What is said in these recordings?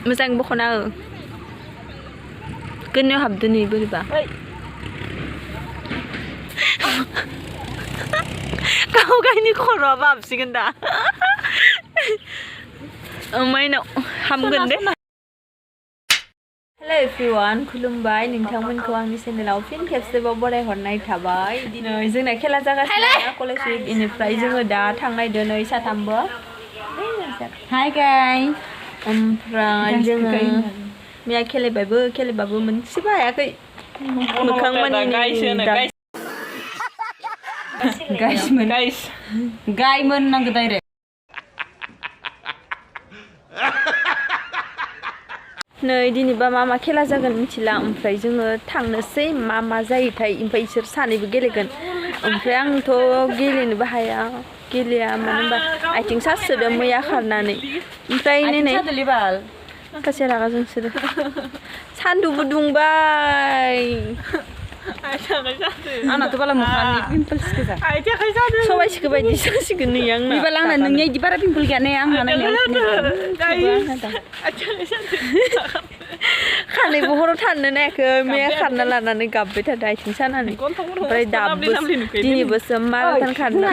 मोजां बख'ना गोननायाव हाबदो नै बोरैबा गाव गावनि खर'आ बाबसिगोन दा माइनाव हामगोन दे हेलो एभ्रिवान खुलुमबाय नोंथांमोनखौ आंनि चेनेलाव फिन खेबसेबाव बरायहरनाय थाबाय दिनै जोंना खेला जागासिनो कलेज उइकनिफ्राय जोङो दा थांनायदो नै साथामबो हाय गाइस ओमफ्राय जोङो मैया खेलेबाबो मोनसेबो हायाखै मोखां मानि गाइमोन नांगौ डाइरेक्ट नै दिनैबा मा खेला जागोन मिथिला ओमफ्राय जोङो थांनोसै मा जायोथाय ओमफ्राय इसोर सानैबो गेलेगोन ओमफ्राय आंथ' गेलेनोबो हाया गेलेया मानो होनबा आथिं सासोदो मैया खारनानै ओमफ्राय नै खासे रागा जोंसोदो सान्दुंबो दुंबाय आंनाथ' बाला मोखांनि पिम्पल्स गोजा सबाइसिखौ बायदि जासिगोन नै आंना बिबाल आंना नोंनिया इदि बारा पिम्पल गैया ने आंना खानायबो हराव थानो नायाखै मैया खारना लानानै गाबबाय थादों आथिं सानानै ओमफ्राय दाबो दिनैबोसो माराथन खारनो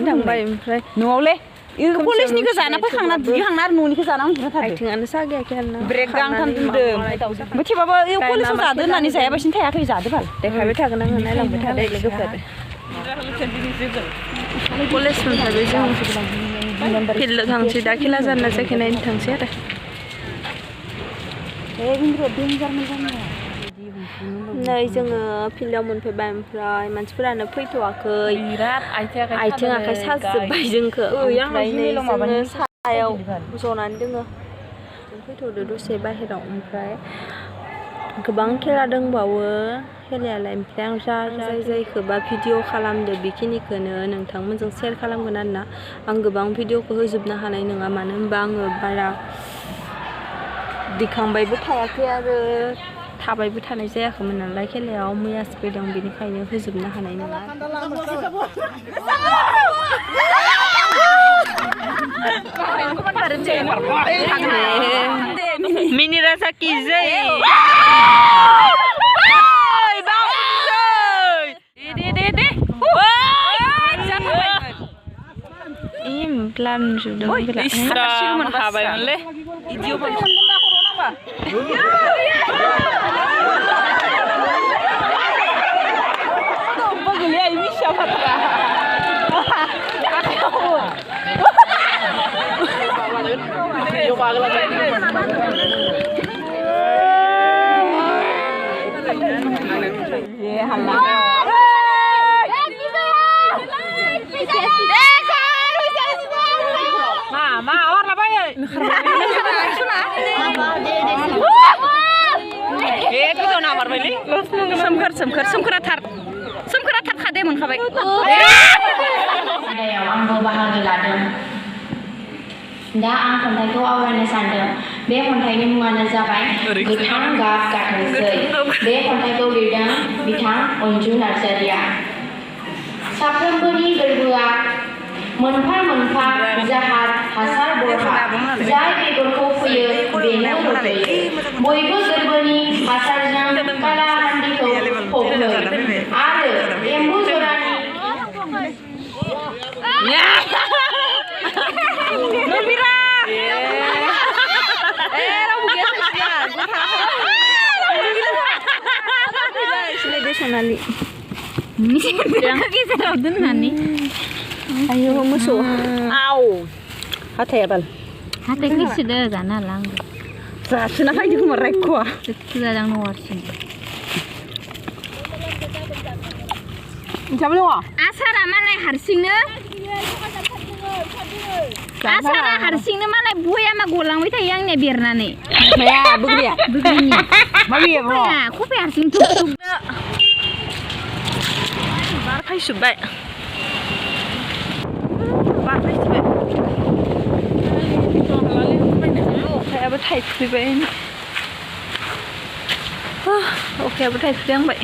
थांबाय ओमफ्राय न'आवले कलेजनिखौ जाना फैखांना दुगैखांना आरो न'निखौ जाना उन्दुना थादों आथिङानो सागायाखै आरोना ब्रेक गांथाम दुदों ओमफ्राय थेवबाबो कलेजाव जादो होननानै जायाबासिनो थायाखै जादो बाल देखायबाय थागोन आङो नायलांबाय थादो लोगोफोर कलेज मोनफायबाय जों फिल्डआव थांसै दा खेला जाना जायाखै नायनो थांसै आरो नै जोङो फिल्डआव मोनफैबाय ओमफ्राय मानसिफोरानो फैथ'वाखै आथिं आखाइ साजोब्बाय जोंखौ ओमफ्राय नै जोङो सायाव जनानै दोङो जों फैथ'दो दसे बाहेराव ओमफ्राय गोबां खेला दंबावो खेलायालाय ओमफ्राय आं जायखौबा भिडिअ खालामदो बेखिनिखौनो नोंथांमोनजों शेयार खालामगोन आरोना आं गोबां भिडिअखौ होजोबनो हानाय नङा मानो होनबा आङो बारा दिखांबायबो थायाखै आरो थाबायबो थानाय जायाखैमोन नालाय खेलायाव मैयासो फैदों बेनिखायनो होजोबनो हानाय नङा मिनि राजा की जय प्लान जुदों हाबायमोनलै सोमखोरा थार खादे मोनखाबाय आंबो बाहागो लादों दा आं खन्थाइखौ आवरायनो सानदों बे खन्थाइनि मुङानो जाबाय गोथां गाब गाथोंसै बे खन्थाइखौ लिरदों बिथां अनजु नार्जारिया साफ्रोमबोनि गोरबोआ मोनफा मोनफा जाहार हासार बरहा जाय बेगरखौ फोयो बेनो रज'यो बयबो गोरबोनि हासारजों कालाहान्दिखौ फबनो आरो एम्बु जरानि सनालि गेजेराव दोननानै आयौ मोसौ आव हाथाया बाल हाथायखौ सुदो जानो हाला आं जासोना फैदो खोमा रायख'आ जादों न'आरसिन दङ आसारा मालाय हारसिंनो आसारा हारसिंनो मालाय बयामा गलांबाय थायो आंनिया बेरनानै माया बोग्रिया बोग्रिनि माबिया ब्र खफे हारसिं थुब बार फैजोब्बाय अखायाबो थाइफ्रिबाय अखायाबो थाइफ्रिहांबाय